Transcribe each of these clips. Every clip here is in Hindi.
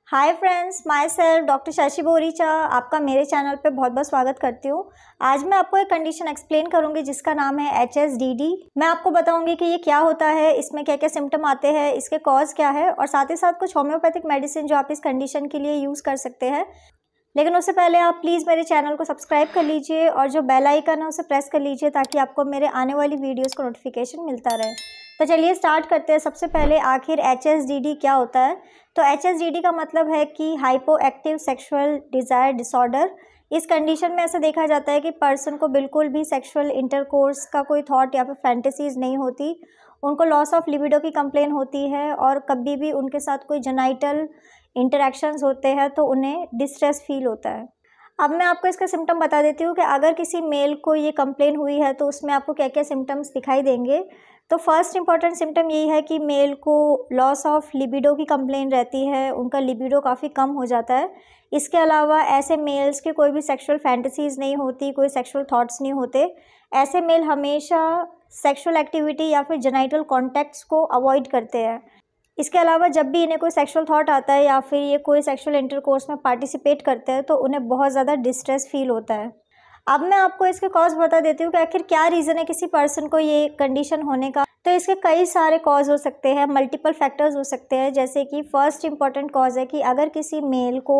Hi friends, my self doctor Shashi Boricha आपका मेरे चैनल पे बहुत बहुत स्वागत करती हूँ। आज मैं आपको एक कंडीशन एक्सप्लेन करूँगी जिसका नाम है HSDD। मैं आपको बताऊँगी कि ये क्या होता है, इसमें क्या क्या सिम्टम आते हैं, इसके कॉज क्या है और साथ ही साथ कुछ होम्योपैथिक मेडिसिन जो आप इस कंडीशन के लिए यूज़ कर सकते हैं। लेकिन उससे पहले आप प्लीज़ मेरे चैनल को सब्सक्राइब कर लीजिए और जो बेल आइकन है उसे प्रेस कर लीजिए ताकि आपको मेरे आने वाली वीडियोस का नोटिफिकेशन मिलता रहे। तो चलिए स्टार्ट करते हैं। सबसे पहले आखिर HSDD क्या होता है। तो HSDD का मतलब है कि hypo active sexual desire disorder. इस कंडीशन में ऐसा देखा जाता है कि पर्सन को बिल्कुल भी सेक्शुअल इंटरकोर्स का कोई थॉट या फिर फैंटेसीज नहीं होती। उनको लॉस ऑफ लिबिडो की कंप्लेन होती है और कभी भी उनके साथ कोई जेनाइटल इंटरेक्शंस होते हैं तो उन्हें डिस्ट्रेस फील होता है। अब मैं आपको इसका सिम्टम बता देती हूँ कि अगर किसी मेल को ये कंप्लेन हुई है तो उसमें आपको क्या क्या सिम्टम्स दिखाई देंगे। तो फर्स्ट इंपॉर्टेंट सिम्टम यही है कि मेल को लॉस ऑफ लिबिडो की कंप्लेन रहती है, उनका लिबिडो काफ़ी कम हो जाता है। इसके अलावा ऐसे मेल्स के कोई भी सेक्सुअल फैंटेसीज़ नहीं होती, कोई सेक्सुअल थॉट्स नहीं होते। ऐसे मेल हमेशा सेक्सुअल एक्टिविटी या फिर जेनाइटल कॉन्टैक्ट्स को अवॉइड करते हैं। इसके अलावा जब भी इन्हें कोई सेक्सुअल थॉट आता है या फिर ये कोई सेक्सुअल इंटरकोर्स में पार्टिसिपेट करते हैं तो उन्हें बहुत ज़्यादा डिस्ट्रेस फील होता है। अब मैं आपको इसके कॉज बता देती हूँ कि आखिर क्या रीज़न है किसी पर्सन को ये कंडीशन होने का। तो इसके कई सारे कॉज हो सकते हैं, मल्टीपल फैक्टर्स हो सकते हैं। जैसे कि फर्स्ट इंपॉर्टेंट कॉज है कि अगर किसी मेल को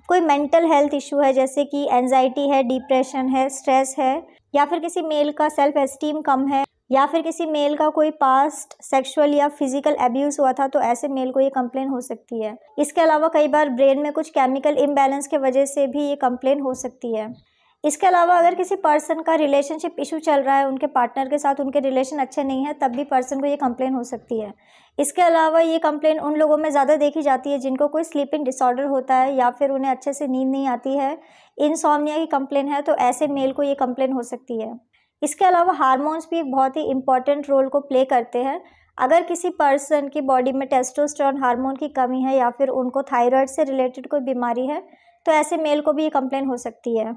कोई मेंटल हेल्थ इशू है, जैसे कि एंजाइटी है, डिप्रेशन है, स्ट्रेस है, या फिर किसी मेल का सेल्फ एस्टीम कम है, या फिर किसी मेल का कोई पास्ट सेक्सुअल या फिजिकल एब्यूज़ हुआ था, तो ऐसे मेल को ये कंप्लेन हो सकती है। इसके अलावा कई बार ब्रेन में कुछ केमिकल इम्बैलेंस के वजह से भी ये कंप्लेन हो सकती है। इसके अलावा अगर किसी पर्सन का रिलेशनशिप इशू चल रहा है, उनके पार्टनर के साथ उनके रिलेशन अच्छे नहीं है, तब भी पर्सन को ये कंप्लेन हो सकती है। इसके अलावा ये कंप्लेन उन लोगों में ज़्यादा देखी जाती है जिनको कोई स्लीपिंग डिसऑर्डर होता है या फिर उन्हें अच्छे से नींद नहीं आती है, इनसोम्निया की कंप्लेन है, तो ऐसे मेल को ये कंप्लेन हो सकती है। इसके अलावा हार्मोन्स भी एक बहुत ही इंपॉर्टेंट रोल को प्ले करते हैं। अगर किसी पर्सन की बॉडी में टेस्टोस्टेरोन हार्मोन की कमी है या फिर उनको थायराइड से रिलेटेड कोई बीमारी है, तो ऐसे मेल को भी ये कंप्लेन हो सकती है।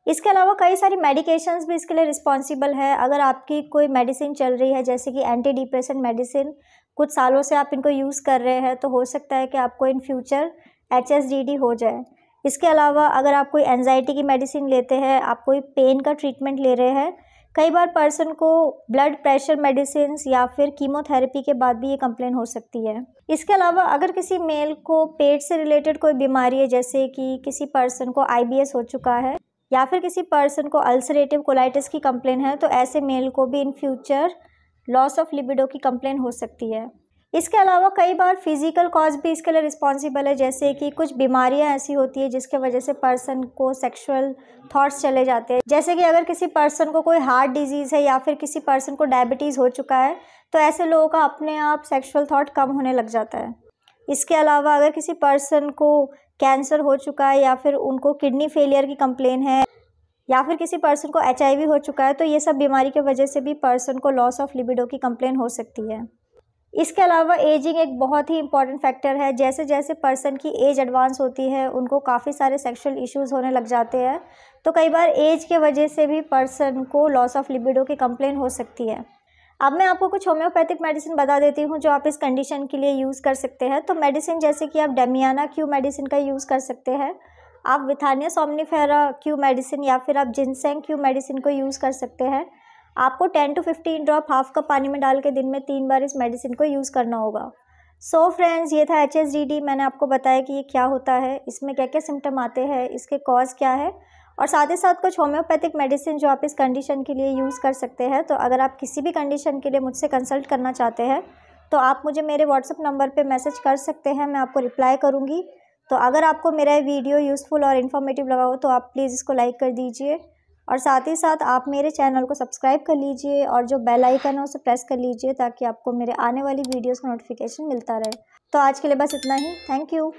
इसके अलावा कई सारी मेडिकेशंस भी इसके लिए रिस्पॉन्सिबल है। अगर आपकी कोई मेडिसिन चल रही है, जैसे कि एंटी डिप्रेसेंट मेडिसिन, कुछ सालों से आप इनको यूज़ कर रहे हैं, तो हो सकता है कि आपको इन फ्यूचर HSDD हो जाए। इसके अलावा अगर आप कोई एंजाइटी की मेडिसिन लेते हैं, आप कोई पेन का ट्रीटमेंट ले रहे हैं, कई बार पर्सन को ब्लड प्रेशर मेडिसिन या फिर कीमोथेरेपी के बाद भी ये कंप्लेन हो सकती है। इसके अलावा अगर किसी मेल को पेट से रिलेटेड कोई बीमारी है, जैसे कि किसी पर्सन को IBS हो चुका है या फिर किसी पर्सन को अल्सरेटिव कोलाइटिस की कंप्लेन है, तो ऐसे मेल को भी in future loss of libido की कंप्लेन हो सकती है। इसके अलावा कई बार फिजिकल कॉज भी इसके लिए रिस्पॉन्सिबल है, जैसे कि कुछ बीमारियां ऐसी होती है जिसके वजह से पर्सन को सेक्सुअल थॉट्स चले जाते हैं। जैसे कि अगर किसी पर्सन को कोई हार्ट डिजीज़ है या फिर किसी पर्सन को डायबिटीज़ हो चुका है, तो ऐसे लोगों का अपने आप सेक्सुअल थॉट कम होने लग जाता है। इसके अलावा अगर किसी पर्सन को कैंसर हो चुका है या फिर उनको किडनी फेलियर की कंप्लेन है या फिर किसी पर्सन को HIV हो चुका है, तो ये सब बीमारी की वजह से भी पर्सन को लॉस ऑफ लिबिडो की कंप्लेन हो सकती है। इसके अलावा एजिंग एक बहुत ही इंपॉर्टेंट फैक्टर है। जैसे जैसे पर्सन की एज एडवांस होती है, उनको काफ़ी सारे सेक्सुअल इश्यूज़ होने लग जाते हैं, तो कई बार एज के वजह से भी पर्सन को लॉस ऑफ लिबिडो की कंप्लेन हो सकती है। अब मैं आपको कुछ होम्योपैथिक मेडिसिन बता देती हूँ जो आप इस कंडीशन के लिए यूज़ कर सकते हैं। तो मेडिसिन जैसे कि आप डेमियाना क्यू मेडिसिन का यूज़ कर सकते हैं, आप विथानिया सोमनीफेरा क्यू मेडिसिन या फिर आप जिनसेंग क्यू मेडिसिन को यूज़ कर सकते हैं। आपको 10 to 15 ड्रॉप हाफ कप पानी में डाल के दिन में 3 बार इस मेडिसिन को यूज़ करना होगा। सो फ्रेंड्स, ये था HSDD। मैंने आपको बताया कि ये क्या होता है, इसमें क्या क्या सिम्टम आते हैं, इसके कॉज क्या है और साथ ही साथ कुछ होम्योपैथिक मेडिसिन जो आप इस कंडीशन के लिए यूज़ कर सकते हैं। तो अगर आप किसी भी कंडीशन के लिए मुझसे कंसल्ट करना चाहते हैं तो आप मुझे मेरे WhatsApp नंबर पर मैसेज कर सकते हैं, मैं आपको रिप्लाई करूँगी। तो अगर आपको मेरा वीडियो यूज़फुल और इन्फॉर्मेटिव लगा हो तो आप प्लीज़ इसको लाइक कर दीजिए और साथ ही साथ आप मेरे चैनल को सब्सक्राइब कर लीजिए और जो बेल आइकन है उसे प्रेस कर लीजिए ताकि आपको मेरे आने वाली वीडियोस का नोटिफिकेशन मिलता रहे। तो आज के लिए बस इतना ही। Thank you.